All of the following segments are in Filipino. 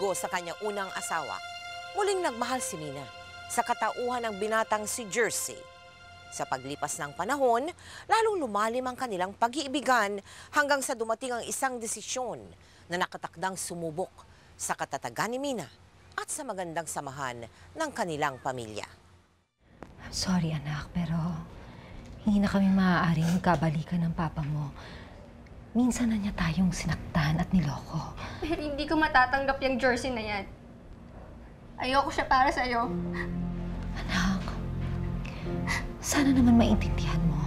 Bago sa kanyang unang asawa, muling nagmahal si Mina sa katauhan ng binatang si Jersey. Sa paglipas ng panahon, lalong lumalim ang kanilang pag-iibigan hanggang sa dumating ang isang desisyon na nakatakdang sumubok sa katatagan ni Mina at sa magandang samahan ng kanilang pamilya. Sorry anak, pero hindi na kami maaaring magkabalikan ng papa mo. Minsan na niya tayong sinaktan at niloko. Pero hindi ko matatanggap yung Jersey na yan. Ayoko siya para sa'yo. Anak, sana naman maintindihan mo.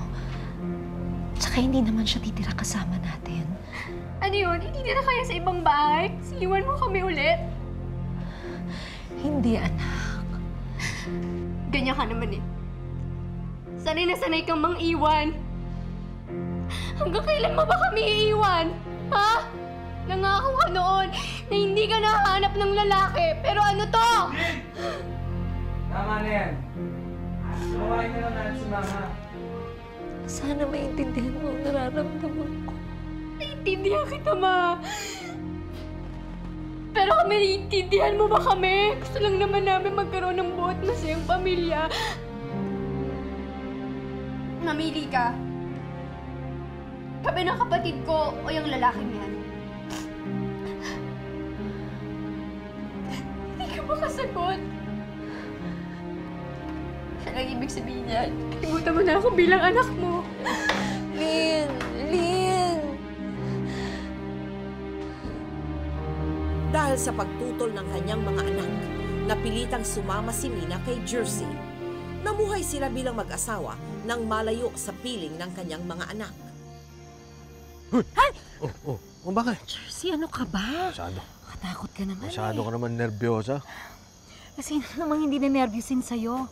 Tsaka hindi naman siya titira kasama natin. Ano yun? Hindi na kaya sa ibang bahay? Siwan mo kami ulit? Hindi, anak. Ganyan ka naman eh. Sanay na sanay kang mang-iwan. Hanggang kailan mo ba kami iiwan? Ha? Nangako ka noon na hindi ka nahanap ng lalaki. Pero ano to? Tama na yan. Sumawain na lang natin si Mama. Sana maintindihan mo ang nararamdaman ko. Naiintindihan kita, Ma. Pero kami, naiintindihan mo ba kami? Gusto lang naman namin magkaroon ng buot masayang pamilya. Namili ka. Kami ng kapatid ko o yung lalaking yan. Hindi ka makasagot. Siya lang ibig sabihin yan. Kalimutan mo na ako bilang anak mo. Lynn! Lynn! Dahil sa pagtutol ng kanyang mga anak, napilitang sumama si Mina kay Jersey. Namuhay sila bilang mag-asawa nang malayo sa piling ng kanyang mga anak. Ay! Bakit? Jersey, ano ka ba? Masyado. Katakot ka naman Masyado ka naman nervyosa. Kasi namang hindi na nervyusin sa'yo.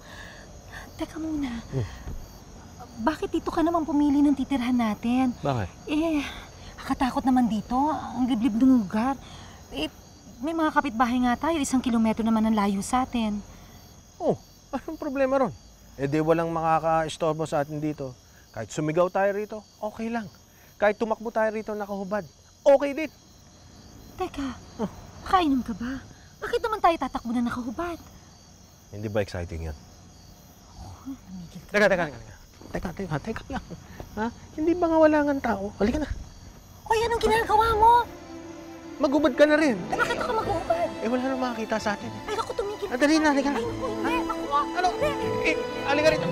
Teka muna. Bakit dito ka naman pumili ng titirhan natin? Bakit? Katakot naman dito. Ang liblib ng lugar. May mga kapitbahay nga tayo. 1 kilometro naman ang layo sa atin. Oh, anong problema ron? Di walang makaka-istorbo sa atin dito. Kahit sumigaw tayo rito, okay lang. Kahit tumakbo tayo rito nakahubad, okay din. Teka, makainom ka ba? Bakit naman tayo tatakbo na nakahubad? Hindi ba exciting yan? Namigil ka. Teka lang. Ha? Hindi ba nga wala nga tao? Halika na. Hoy, anong ginagawa mo? Magubad ka na rin. Bakit ako mag-uubad? Wala nang makakita sa atin. Ay, naku, tumigil ka. Dali na, halika na. Ay, naku, hindi. Naku, Ano? Halika rito.